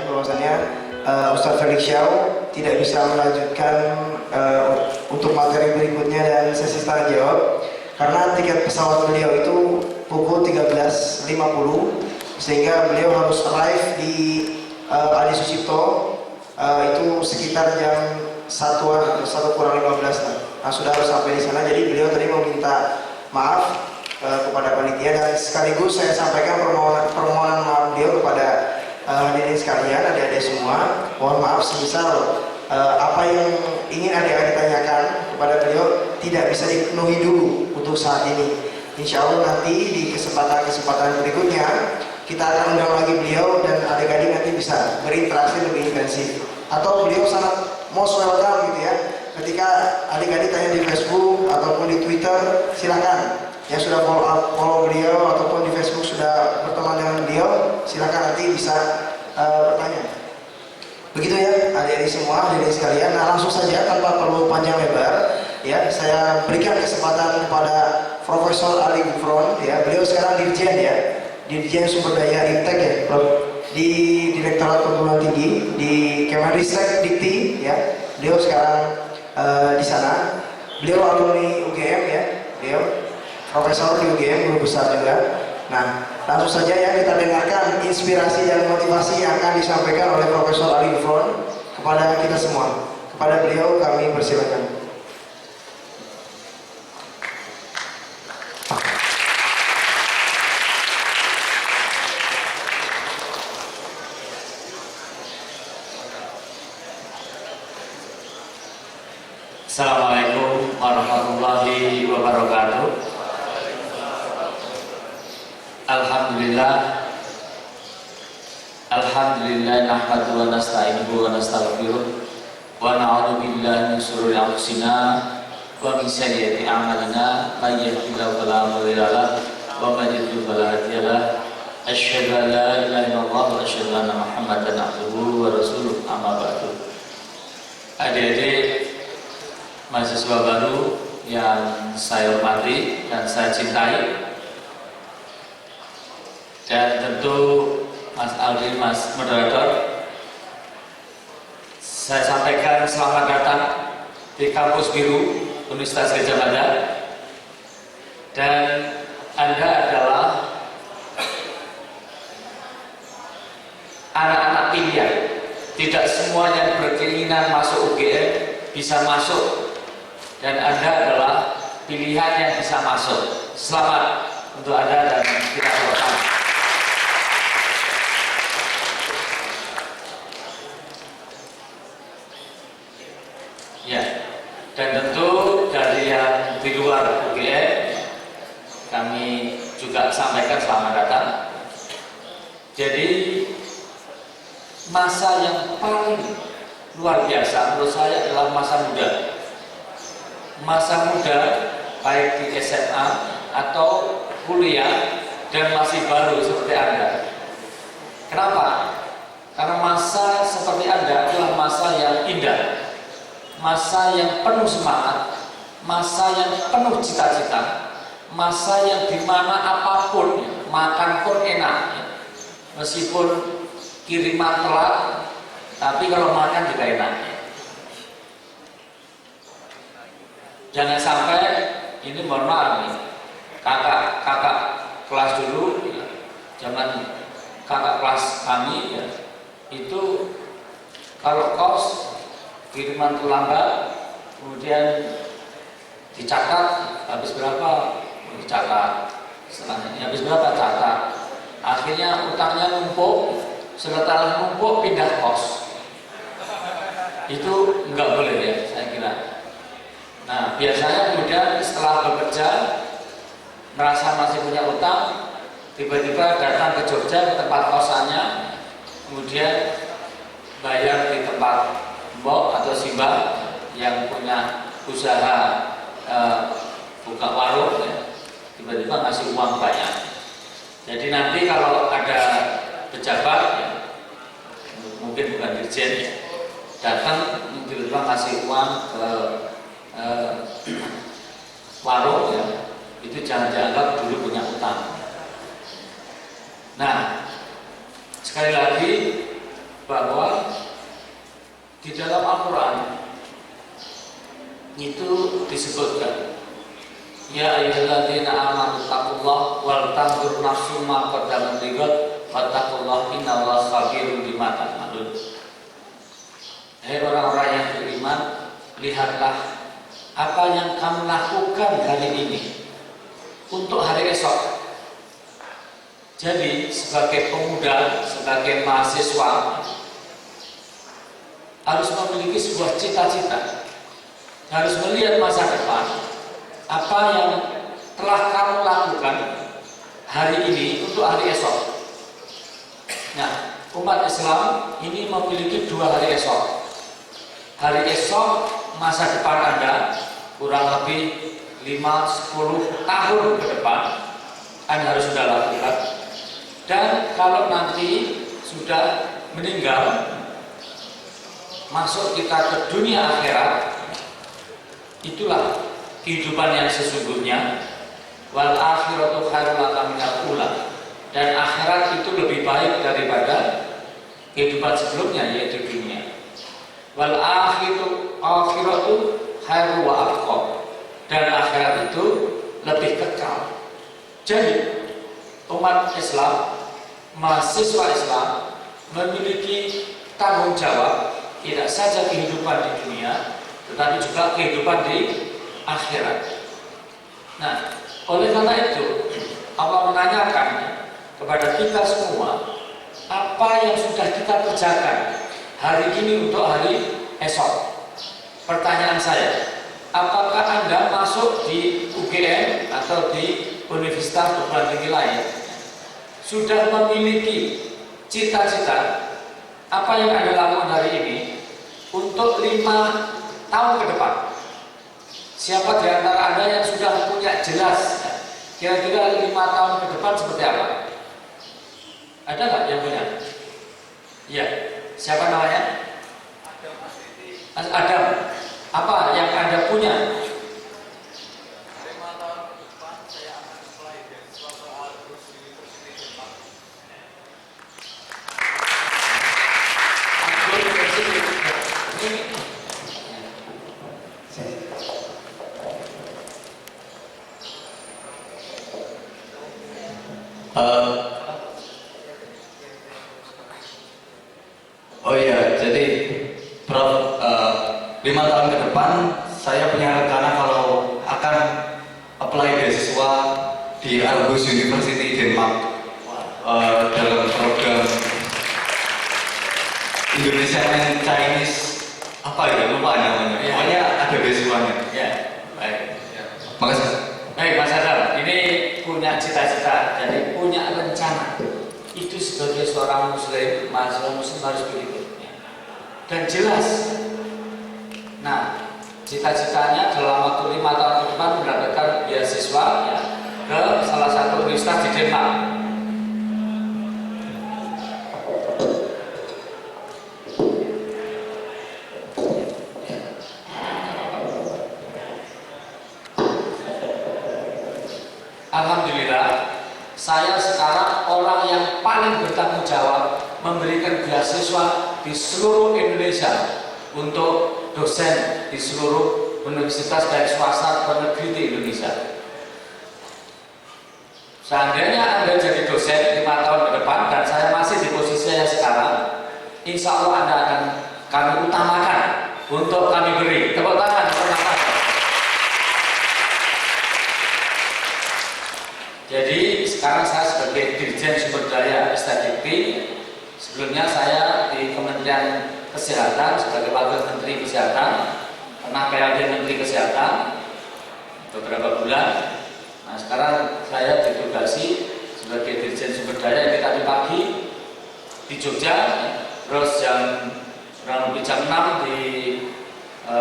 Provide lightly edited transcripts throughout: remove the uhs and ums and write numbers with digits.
bahwasannya Ustadz Felix Xiao tidak bisa melanjutkan untuk materi berikutnya dan sesi tanya jawab karena tiket pesawat beliau itu pukul 13.50 sehingga beliau harus arrive di Adi Sucipto itu sekitar jam 1 kurang 15. Nah, sudah harus sampai di sana, jadi beliau tadi meminta maaf kepada panitia dan sekaligus saya sampaikan permohonan maaf beliau kepada hadirin sekalian, adik-adik semua. Mohon maaf semisal apa yang ingin adik-adik tanyakan kepada beliau tidak bisa dipenuhi dulu untuk saat ini. Insya Allah nanti di kesempatan berikutnya kita akan undang lagi beliau dan adik-adik nanti bisa berinteraksi lebih intensif. Atau beliau sangat most welcome gitu ya. Ketika adik-adik tanya di Facebook ataupun di Twitter, silakan. Yang sudah follow beliau ataupun di Facebook sudah berteman dengan beliau, silakan nanti bisa bertanya. Begitu ya adik-adik semua, adik-adik sekalian. Nah, langsung saja tanpa perlu panjang lebar, ya saya berikan kesempatan kepada Profesor Ali Gufron. Ya, beliau sekarang dirjen ya, dirjen sumber daya Iptek ya, di Direktorat Perguruan Tinggi di Kemenristek Dikti ya. Beliau sekarang di sana. Beliau alumni UGM ya, beliau profesor di UGM, guru besar juga. Nah, langsung saja ya kita dengarkan inspirasi dan motivasi yang akan disampaikan oleh Profesor Ali Gufron kepada kita semua. Kepada beliau kami persilakan. Assalamualaikum warahmatullahi wabarakatuh. Alhamdulillah nahmadu wa nasta'inuhu wa nastaghfiruh wa na'udzu billahi min shururi anfusina wa min sayyiati a'malina may yahdihillahu fala mudilla lahu wa may yudlil fala hadiya lahu. Asyhadu an la ilaha illallah wa asyhadu anna Muhammadan abduhu wa rasuluh. Amma ba'du. Adik-adik mahasiswa baru yang saya hormati dan saya cintai, dan tentu Mas Aldi, Mas Moderator, saya sampaikan selamat datang di Kampus Biru Universitas Gadjah Mada. Dan Anda adalah anak-anak pilihan. Tidak semua yang berkeinginan masuk UGM bisa masuk, dan Anda adalah pilihan yang bisa masuk. Selamat untuk Anda dan kita doakan. Ya, dan tentu dari yang di luar UGM kami juga sampaikan selamat datang. Jadi masa yang paling luar biasa menurut saya adalah masa muda. Masa muda baik di SMA atau kuliah dan masih baru seperti Anda. Kenapa? Karena masa seperti Anda adalah masa yang indah, masa yang penuh semangat, masa yang penuh cita-cita, masa yang dimana apapun makan pun enak, meskipun kiriman telat, tapi kalau makan juga enak. Jangan sampai ini, mohon maaf nih, kakak kelas dulu, zaman kakak kelas kami ya, itu kalau kos kiriman terlambat, kemudian dicatat habis berapa, dicatat selanjutnya habis berapa, catat, akhirnya utangnya numpuk, setelah numpuk pindah kos. Itu enggak boleh ya, saya kira. Nah, biasanya kemudian setelah bekerja merasa masih punya utang, tiba-tiba datang ke Jogja, ke tempat kosannya, kemudian bayar di tempat mbok atau simbah yang punya usaha buka warung ya, tiba-tiba ngasih uang banyak. Jadi nanti kalau ada pejabat ya, mungkin bukan dirjen ya, datang tiba-tiba ngasih uang ke warung ya, itu jangan dianggap dulu punya utang. Nah, sekali lagi bahwa di dalam Al-Quran itu disebutkan, ya ayyuhalladzina amanu taqullaha wal tanzur nafsum ma qaddamat lighad wattaqullaha innallaha khabirun bima ta'malun. Hai orang-orang yang beriman, lihatlah apa yang kamu lakukan hari ini untuk hari esok. Jadi sebagai pemuda, sebagai mahasiswa harus memiliki sebuah cita-cita, harus melihat masa depan, apa yang telah kamu lakukan hari ini untuk hari esok. Nah, umat Islam ini memiliki 2 hari esok. Hari esok masa depan Anda kurang lebih 5-10 tahun ke depan Anda harus sudah lakukan. Dan kalau nanti sudah meninggal, masuk kita ke dunia akhirat, itulah kehidupan yang sesungguhnya. Wal akhiratu khairul laka minal ula. Dan akhirat itu lebih baik daripada kehidupan sebelumnya, yaitu dunia. Wal akhiratu khairul wa abqa. Dan akhirat itu lebih kekal. Jadi umat Islam, mahasiswa Islam memiliki tanggung jawab tidak saja kehidupan di dunia, tetapi juga kehidupan di akhirat. Nah, oleh karena itu Allah menanyakan kepada kita semua, apa yang sudah kita kerjakan hari ini untuk hari esok. Pertanyaan saya, apakah Anda masuk di UGM atau di universitas perguruan tinggi lain sudah memiliki cita-cita apa yang Anda lakukan hari ini untuk 5 tahun ke depan? Siapa di antara Anda yang sudah punya jelas kira-kira 5 tahun ke depan seperti apa? Ada nggak yang punya? Iya. Siapa namanya? Mas Adam. Apa yang Anda punya? 5 tahun ke depan saya akan apply beasiswa ke Al-Quds University Jepang. Oh iya, jadi Prof, 5 tahun ke depan saya punya rencana kalau akan apply beasiswa di Aarhus University Denmark dalam program Indonesia and Chinese apa ya, lupa namanya. Ya. Pokoknya ada beasiswanya. Ya, baik. Makasih. Baik Mas Adam, ini punya cita-cita, jadi punya rencana. Itu sebagai seorang muslim, mahasiswa muslim harus begitu. Dan jelas. Nah, cita-citanya dalam waktu 5 tahun ke depan mendapatkan beasiswa ya, ke salah satu universitas di Denmark. Alhamdulillah, saya sekarang orang yang paling bertanggung jawab memberikan beasiswa di seluruh Indonesia untuk dosen di seluruh universitas baik swasta atau negeri di Indonesia. Seandainya Anda jadi dosen 5 tahun ke depan dan saya masih di posisi saya sekarang, insya Allah Anda akan kami utamakan untuk kami beri tepuk tangan. Jadi sekarang saya sebagai Dirjen Sumber Daya Isdikti, sebelumnya saya di Kementerian Kesehatan sebagai Wakil Menteri Kesehatan, pernah PLT Menteri Kesehatan beberapa bulan. Nah sekarang saya ditugasi sebagai Dirjen Sumber Daya ini tadi pagi di Jogja, terus kurang lebih jam 6 di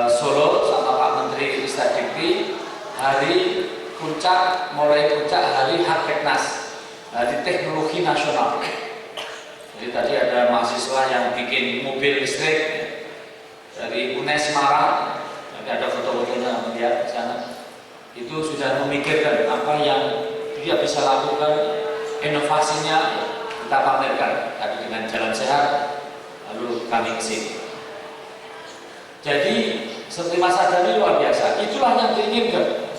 Solo sama Pak Menteri Isdikti, hari puncak, mulai puncak hari Harteknas, hari Teknologi Nasional. Jadi tadi ada mahasiswa yang bikin mobil listrik dari UNES Semarang, ada foto-fotonya melihat di sana. Itu sudah memikirkan apa yang dia bisa lakukan, inovasinya kita pamerkan tadi dengan jalan sehat, lalu kami ke sini. Jadi seperti Mas Adani luar biasa, itulah yang diinginkan.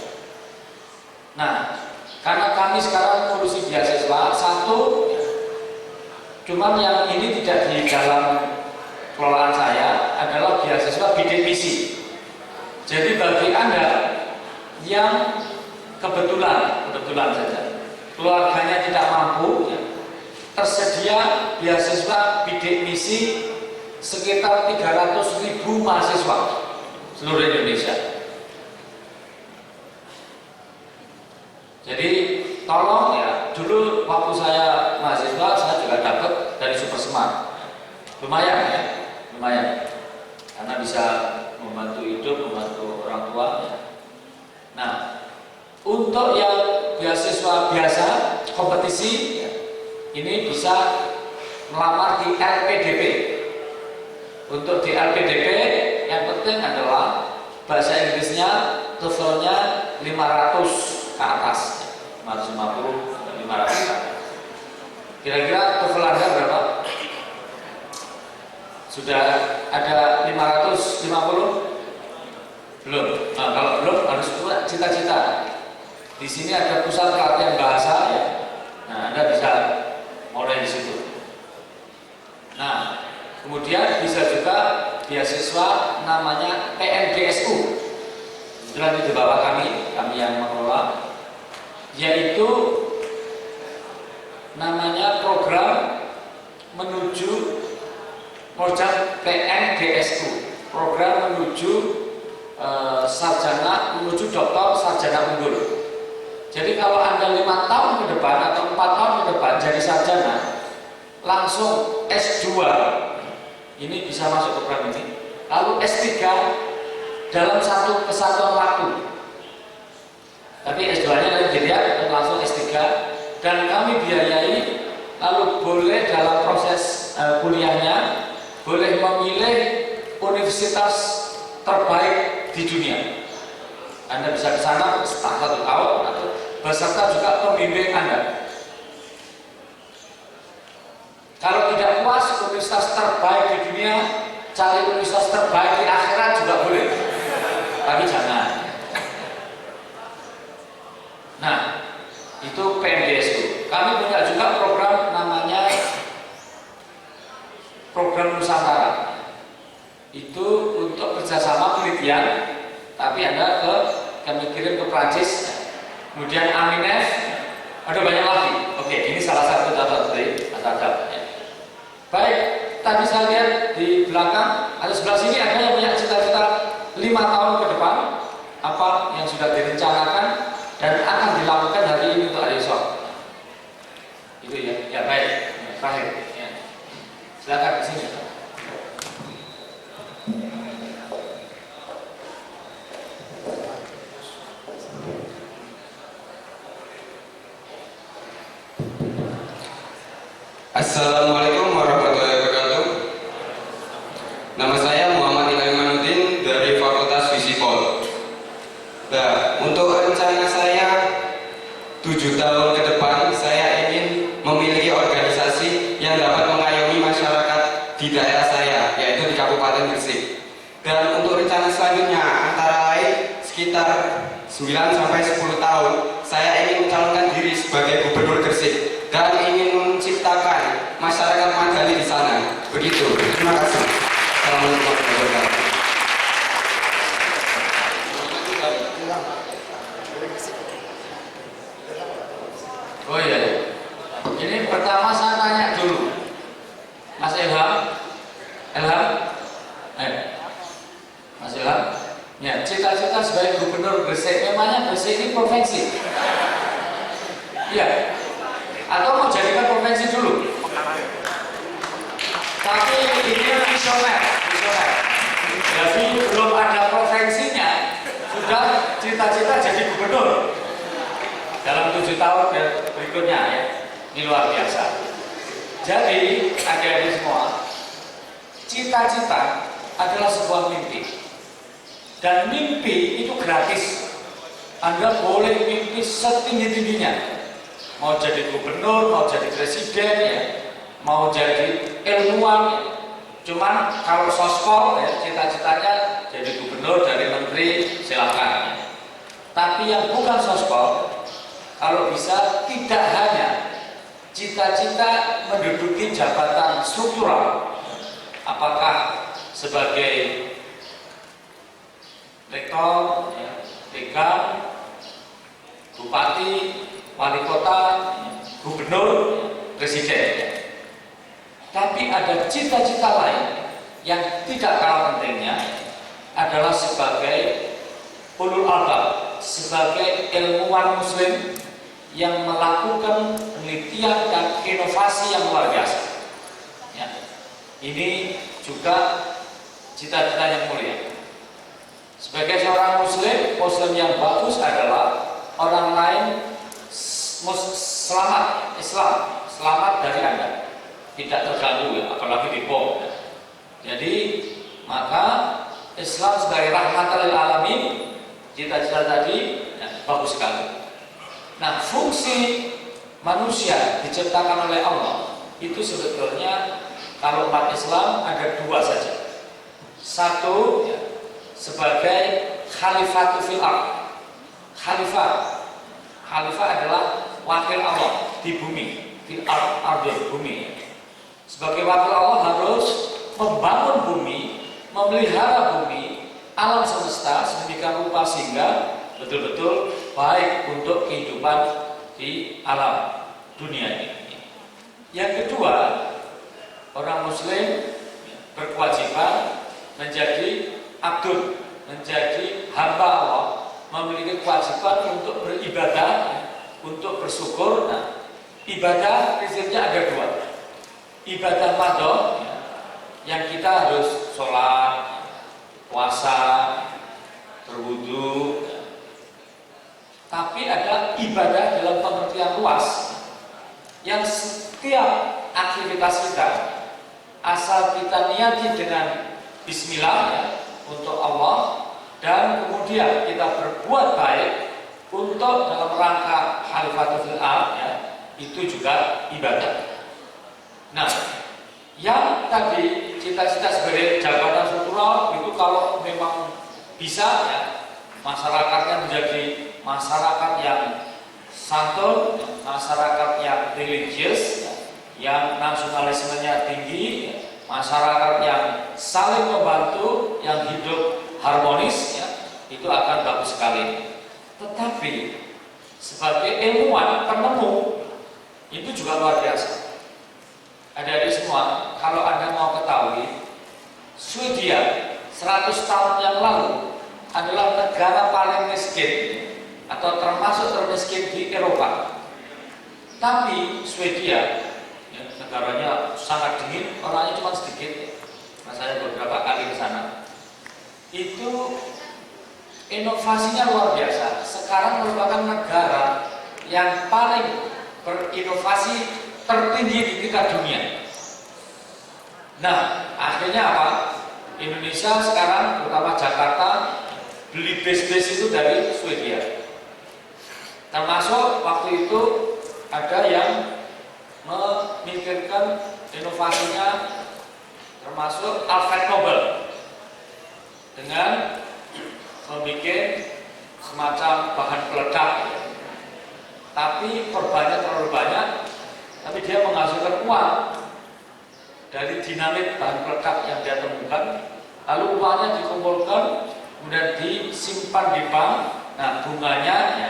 Nah, karena kami sekarang ngurusi beasiswa satu, cuman yang ini tidak di dalam kelolaan saya adalah beasiswa bidik misi. Jadi bagi Anda yang kebetulan saja keluarganya tidak mampu, ya, tersedia beasiswa bidik misi sekitar 300.000 mahasiswa seluruh Indonesia. Jadi tolong ya, dulu waktu saya mahasiswa saya juga dapat dari Super Smart, lumayan ya, lumayan, karena bisa membantu hidup, membantu orang tua. Ya. Nah, untuk yang beasiswa biasa kompetisi, ya, ini bisa melamar di LPDP. Untuk di LPDP yang penting adalah bahasa Inggrisnya TOEFL-nya 500 ke atas, 550 sampai 500. Kira-kira TOEFL Anda berapa? Sudah ada 550? Belum. Nah, kalau belum harus buat cita-cita. Di sini ada pusat pelatihan bahasa ya. Nah, Anda bisa mulai di situ. Nah, kemudian bisa juga beasiswa namanya PNDSU. Kebetulan di bawah kami yang mengelola, yaitu namanya program menuju PNDSU, program menuju sarjana, menuju doktor sarjana unggul. Jadi kalau Anda 5 tahun ke depan atau 4 tahun ke depan jadi sarjana, langsung S2, ini bisa masuk program ini. Lalu S3 dalam satu kesatuan waktu. Tapi S2-nya nanti dilihat langsung S3 dan kami biayai. Lalu boleh dalam proses kuliahnya boleh memilih universitas terbaik di dunia. Anda bisa ke sana setelah 1 tahun atau beserta juga pembimbing Anda. Kalau tidak puas universitas terbaik di dunia, cari universitas terbaik di akhirat juga boleh. Tapi jangan. Nah, itu PNDSU. Kami punya juga program namanya program Nusantara. Itu untuk kerjasama penelitian, tapi Anda kami kirim ke Prancis. Kemudian Aminef, ada banyak lagi. Oke, ini salah satu contoh dari Mas Adam. Baik, tadi saya lihat di belakang, ada sebelah sini ada yang punya cita-cita 5 tahun ke depan, apa yang sudah direncanakan dan akan dilakukan hari ini untuk hari esok. Itu ya baik, terakhir. Ya. Silakan di sini. Assalamualaikum warahmatullahi wabarakatuh. Nama saya Muhammad Ilham dari Fakultas Fisipol. Nah, untuk rencana saya 7 tahun ke depan, saya ingin memiliki organisasi yang dapat mengayomi masyarakat di daerah saya, yaitu di Kabupaten Gresik. Dan untuk rencana selanjutnya, antara lain sekitar 9-10 tahun, saya ingin mencalonkan diri sebagai Gubernur Gresik dan ingin menciptakan masyarakat madani di sana. Begitu. Terima kasih. Assalamualaikum warahmatullahi wabarakatuh. Oh iya. Ini pertama saya tanya dulu, Mas Ilham, Mas Ilham, ya cita-cita sebagai Gubernur Gresik, memangnya Gresik ini provinsi? Iya. Atau mau jadikan provinsi dulu? Tapi ini visioner. Jadi belum ada provinsinya, sudah cita-cita jadi gubernur dalam 7 tahun berikutnya ya. Ini luar biasa. Jadi adik-adik semua, cita-cita adalah sebuah mimpi, dan mimpi itu gratis. Anda boleh mimpi setinggi-tingginya. Mau jadi gubernur, mau jadi presiden, ya, mau jadi ilmuwan, Cuman kalau sospol ya, cita-citanya jadi gubernur, dari menteri, silakan. Tapi yang bukan sospol, kalau bisa tidak hanya cita-cita menduduki jabatan struktural, apakah sebagai rektor, ya, dekan, bupati, wali kota, gubernur, presiden. Tapi ada cita-cita lain yang tidak kalah pentingnya adalah sebagai ulul albab, sebagai ilmuwan muslim yang melakukan penelitian dan inovasi yang luar biasa. Ya. Ini juga cita-cita yang mulia. Sebagai seorang muslim yang bagus adalah orang lain selamat, Islam selamat dari Anda, tidak terganggu, ya, apalagi dibom. Jadi maka Islam sebagai rahmatan lil alamin, cita-cita tadi ya, bagus sekali. Nah, fungsi manusia diciptakan oleh Allah itu sebetulnya kalau umat Islam ada dua saja. Satu ya, sebagai khalifatu fil ard. Khalifah adalah wakil Allah di bumi, fil ard bumi. Sebagai wakil Allah harus membangun bumi, memelihara bumi, alam semesta sedemikian rupa sehingga betul-betul baik untuk kehidupan di alam dunia ini. Yang kedua, orang muslim berkewajiban menjadi abdul, menjadi hamba Allah, memiliki kewajiban untuk beribadah, untuk bersyukur. Nah, ibadah prinsipnya ada dua. Ibadah madhah yang kita harus sholat, puasa, berwudu. Tapi ada ibadah dalam pengertian luas yang setiap aktivitas kita asal kita niati dengan bismillah ya, untuk Allah, dan kemudian kita berbuat baik untuk dalam rangka khalifatul fil ard ya, itu juga ibadah. Nah, yang tadi cita-cita sebagai jabatan struktural itu kalau memang bisa ya, masyarakatnya menjadi masyarakat yang santun, masyarakat yang religius, yang nasionalismenya tinggi, masyarakat yang saling membantu, yang hidup harmonis, ya, itu akan bagus sekali. Tetapi sebagai ilmuwan penemu itu juga luar biasa. Adik-adik semua, kalau Anda mau ketahui, Swedia 100 tahun yang lalu adalah negara paling miskin atau termasuk termiskin di Eropa. Tapi Swedia ya, negaranya sangat dingin, orangnya cuma sedikit. Nah, saya beberapa kali ke sana. Itu inovasinya luar biasa. Sekarang merupakan negara yang paling berinovasi tertinggi di tingkat dunia. Nah, akhirnya apa? Indonesia sekarang, terutama Jakarta, beli bis-bis itu dari Swedia. Termasuk waktu itu ada yang memikirkan inovasinya, termasuk Alfred Nobel dengan membuat semacam bahan peledak, tapi korbannya terlalu banyak, tapi dia menghasilkan uang dari dinamit bahan peledak yang dia temukan, lalu uangnya dikumpulkan, kemudian disimpan di bank. Nah, bunganya ya,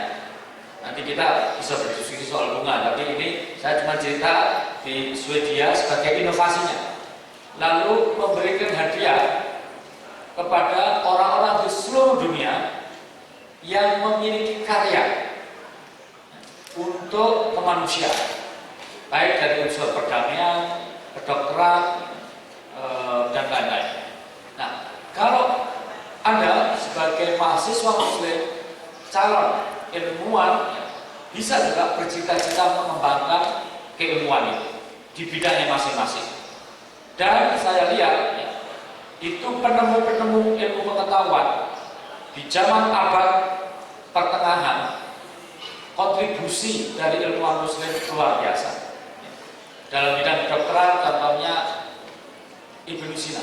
nanti kita bisa berdiskusi soal bunga, tapi ini saya cuma cerita di Swedia sebagai inovasinya. Lalu memberikan hadiah kepada orang-orang di seluruh dunia yang memiliki karya untuk kemanusiaan, baik dari unsur perdamaian, kedokteran, dan lain-lain. Nah, kalau Anda sebagai mahasiswa muslim, calon ilmuwan, bisa juga bercita-cita mengembangkan keilmuan itu di bidangnya masing-masing. Dan saya lihat ya, itu penemu-penemu ilmu pengetahuan di zaman abad pertengahan, kontribusi dari ilmuwan muslim luar biasa. Dalam bidang kedokteran contohnya Ibnu Sina,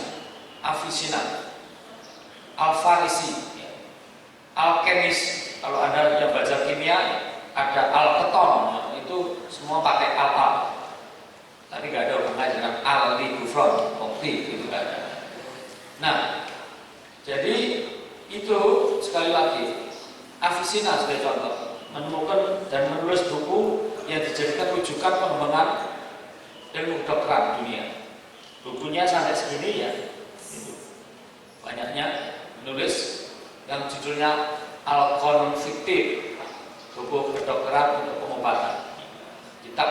Avicenna, Al-Farisi, alkemis. Kalau Anda yang baca kimia, ada alketon, itu semua pakai al. Tapi nggak ada hubungannya dengan al-ligufron, opti itu nggak ada. Nah, jadi itu sekali lagi Avicenna sebagai contoh menemukan dan menulis buku yang dijadikan rujukan pengembangan ilmu kedokteran dunia. Bukunya sampai segini ya, itu. Banyaknya menulis yang judulnya Al-Konfiktif, buku kedokteran untuk pengobatan, kitab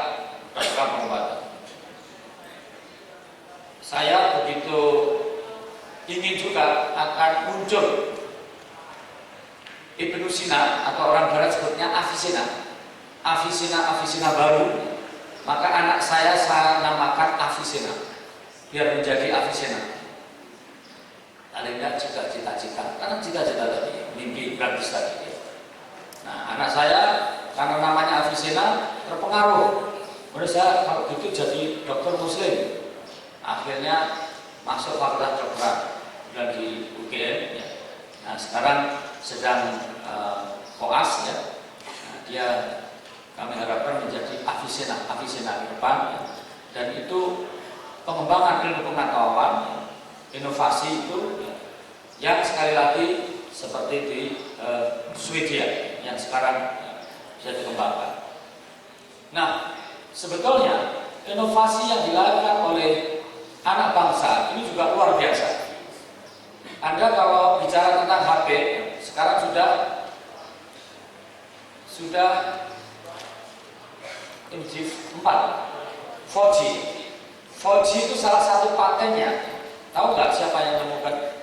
kedokteran pengobatan. Saya begitu ingin juga akan muncul Ibnu Sina atau orang barat sebutnya Avicenna, Avicenna baru, maka anak saya namakan Avicenna biar menjadi Avicenna. Paling tidak juga cita-cita, karena cita-cita tadi, mimpi gratis tadi. Nah, anak saya karena namanya Avicenna terpengaruh. Menurut saya kalau gitu jadi dokter Muslim. Akhirnya masuk fakultas kedokteran dan di UGM. Ya. Nah, sekarang sedang koas ya. Nah, dia kami harapkan menjadi Avicenna ke depan. Ya. Dan itu pengembangan ilmu pengetahuan, inovasi itu ya, yang sekali lagi seperti di Swedia yang sekarang bisa dikembangkan. Nah, sebetulnya inovasi yang dilakukan oleh anak bangsa ini juga luar biasa. Anda kalau bicara tentang HP, sekarang sudah 4G. 4G itu salah satu patennya. Tahu nggak siapa yang menemukan?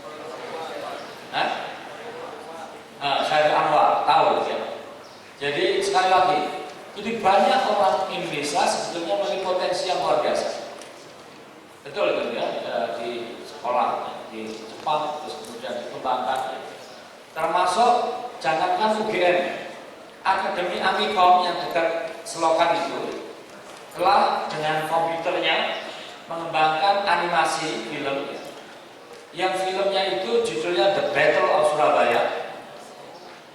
Syarif Anwar, tahu ya. Jadi sekali lagi, jadi banyak orang Indonesia sebetulnya memiliki potensi yang luar biasa. Betul itu ya, di sekolah di Jepang terus kemudian dikembangkan. Termasuk jangankan UGM, Akademi Amikom yang dekat Selokan itu telah dengan komputernya mengembangkan animasi film. Yang filmnya itu judulnya The Battle of Surabaya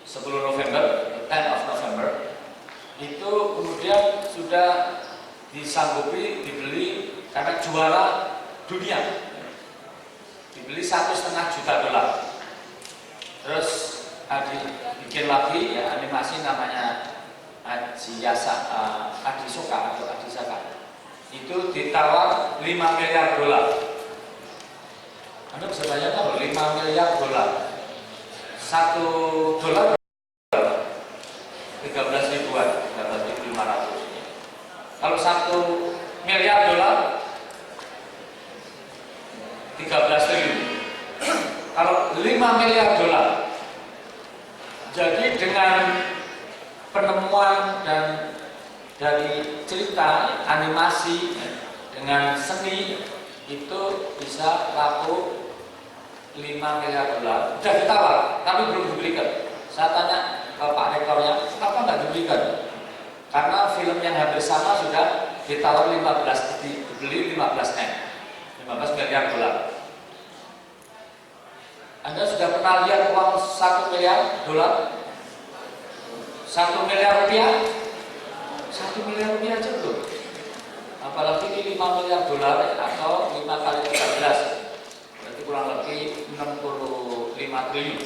10 November, 10 of November. Itu kemudian sudah disanggupi dibeli karena juara dunia, dibeli $1,5 juta. Terus bikin lagi ya animasi namanya Adisoka atau Adisaka. Itu ditawar $5 miliar. Anda bisa bayangkan $5 miliar. $1 13 ribuan, 13.500. Kalau $1 miliar 13 triliun. Kalau $5 miliar. Jadi dengan penemuan dan dari cerita animasi dengan seni itu bisa laku $5 miliar. Sudah ditawar, tapi belum dibelikan. Saya tanya ke Pak Rektornya, kenapa nggak dibelikan? Karena film yang hampir sama sudah ditawar dibeli 15 miliar dolar. Anda sudah pernah lihat uang $1 miliar? $1 miliar rupiah? $1 miliar aja belum. Apalagi ini $5 miliar atau 5 kali 13, berarti kurang lebih 65 triliun.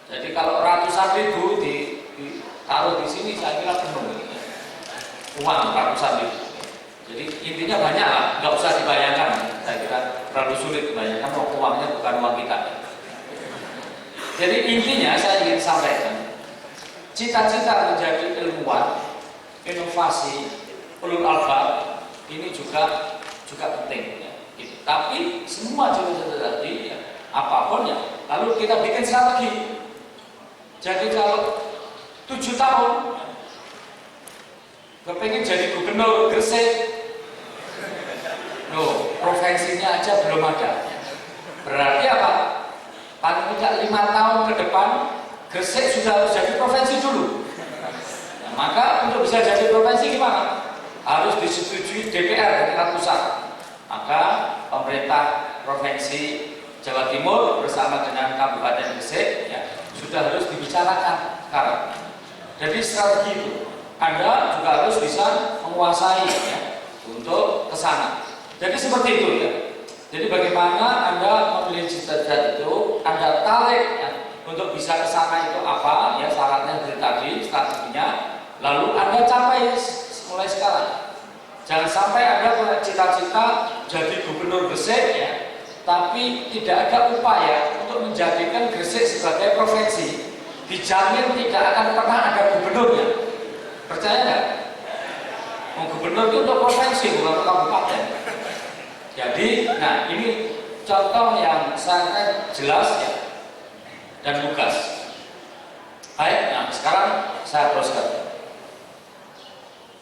Jadi kalau ratusan ribu ditaruh di sini, saya kira penuh uang ratusan ribu. Jadi intinya banyak lah, nggak usah dibayangkan. Saya kira terlalu sulit dibayangkan, uangnya bukan uang kita. Jadi intinya saya ingin sampaikan, cita-cita menjadi ilmuwan, inovasi, ulul albab ini juga penting. Ya. Gitu. Tapi semua cita-cita tadi, ya, apapun ya, lalu kita bikin strategi. Jadi kalau 7 tahun kepengen jadi gubernur Gresik, provinsinya aja belum ada. Berarti apa? Paling tidak 5 tahun ke depan Gresik sudah harus jadi provinsi dulu. Nah, maka untuk bisa jadi provinsi gimana? Harus disetujui DPR di tingkat pusat. Maka pemerintah Provinsi Jawa Timur bersama dengan Kabupaten Gresik ya, sudah harus dibicarakan sekarang. Jadi strategi itu Anda juga harus bisa menguasai ya, untuk ke sana. Jadi seperti itu ya. Jadi bagaimana Anda memilih cita-cita itu, Anda tarik ya, untuk bisa ke sana itu apa ya, syaratnya dari tadi, strateginya, lalu Anda capai mulai sekarang. Jangan sampai Anda punya cita-cita jadi gubernur Gresik ya, tapi tidak ada upaya untuk menjadikan Gresik sebagai provinsi. Dijamin tidak akan pernah ada gubernurnya. Percaya nggak? Gubernur itu untuk provinsi, bukan untuk kabupaten. Jadi, nah ini contoh yang sangat jelas ya dan lugas. Baik, nah sekarang saya teruskan.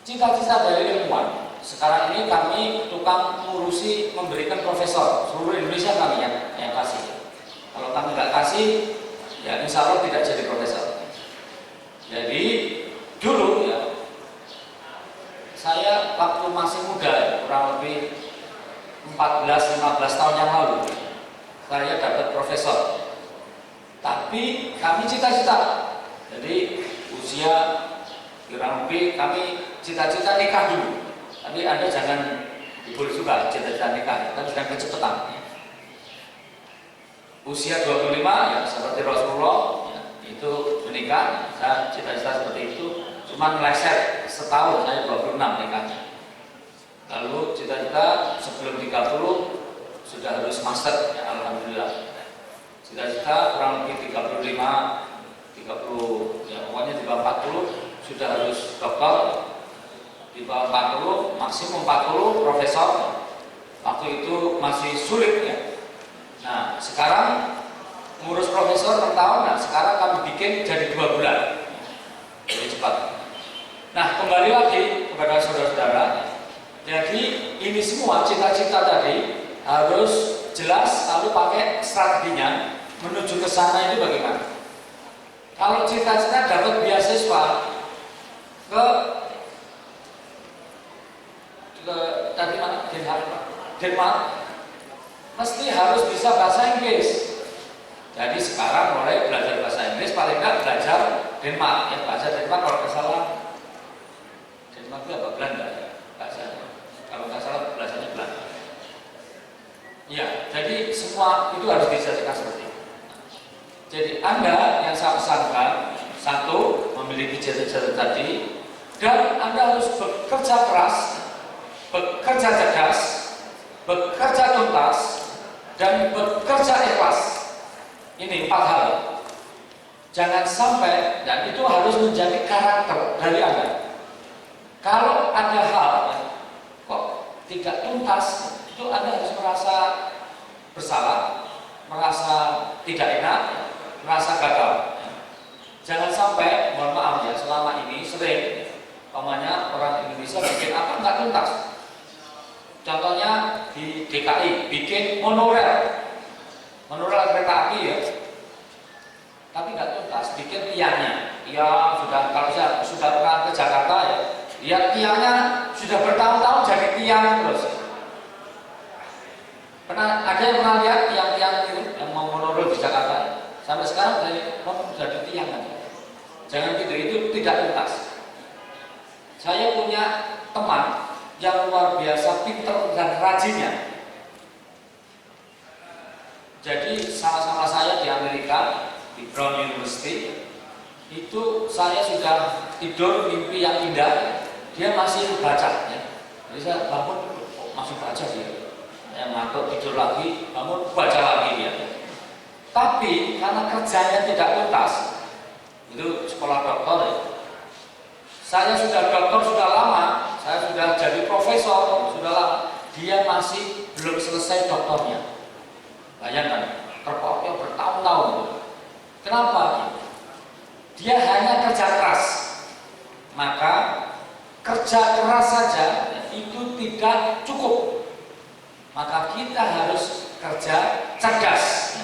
Cita-cita dari ilmuwan. Sekarang ini kami tukang ngurusi memberikan profesor seluruh Indonesia kami yang kasih. Kalau kami nggak kasih, ya insya Allah tidak jadi profesor. Jadi dulu ya, saya waktu masih muda, kurang lebih 14-15 tahun yang lalu, saya dapat profesor. Tapi kami cita-cita. Jadi usia kurang lebih kami cita-cita nikah dulu. Tapi Anda jangan boleh juga cita-cita nikah, tapi jangan kecepatan. Usia 25 ya seperti Rasulullah ya, itu menikah. Saya cita-cita seperti itu, cuma meleset setahun saya 26 nikahnya. Lalu cita-cita sebelum 30 sudah harus master ya, alhamdulillah. Cita-cita kurang lebih 35, 30 ya pokoknya di bawah 40 sudah harus dokter. Di bawah 40, maksimum 40 profesor. Waktu itu masih sulit ya. Nah sekarang ngurus profesor per tahun, nah sekarang kami bikin jadi 2 bulan. Jadi cepat. Nah kembali lagi kepada saudara-saudara. Jadi ini semua cita-cita tadi harus jelas, lalu pakai strateginya menuju ke sana itu bagaimana. Kalau cita-cita dapat beasiswa ke tadi mana? Denmark, mesti harus bisa bahasa Inggris. Jadi sekarang mulai belajar bahasa Inggris, paling nggak belajar Denmark ya, bahasa Denmark kalau nggak salah Denmark itu apa? Belanda ya bahasanya. Kalau nggak salah bahasanya Belanda. Ya, jadi semua itu harus dijadikan seperti itu. Jadi Anda yang saya pesankan, satu, memiliki cita-cita tadi, dan Anda harus bekerja keras, bekerja cerdas, bekerja tuntas, dan bekerja ikhlas. Ini 4 hal. Jangan sampai, dan itu harus menjadi karakter dari Anda. Kalau ada hal kok tidak tuntas, itu Anda harus merasa bersalah, merasa tidak enak, merasa gagal. Jangan sampai, mohon maaf ya, selama ini sering umpamanya orang Indonesia bikin apa nggak tuntas. Contohnya di DKI bikin monorail kereta api ya, tapi nggak tuntas, bikin tiangnya. Ya sudah, kalau saya sudah pernah ke Jakarta ya, lihat tiangnya sudah bertahun-tahun jadi tiang terus. Ada yang pernah lihat tiang-tiang itu yang mau monorail di Jakarta? Sampai sekarang jadi tiang aja. Jangan gitu, itu tidak tuntas. Saya punya teman yang luar biasa pinter dan rajinnya. Jadi sama-sama saya di Amerika, di Brown University, itu saya sudah tidur mimpi yang indah, dia masih baca ya. Jadi saya bangun, masih baca dia. Yang ngantuk tidur lagi, bangun baca lagi dia. Tapi karena kerjanya tidak tuntas, itu sekolah dokter ya. Saya sudah dokter sudah lama, saya sudah jadi profesor sudah lama, dia masih belum selesai doktornya. Bayangkan, terpokoknya bertahun-tahun. Kenapa? Dia hanya kerja keras. Maka kerja keras saja itu tidak cukup. Maka kita harus kerja cerdas.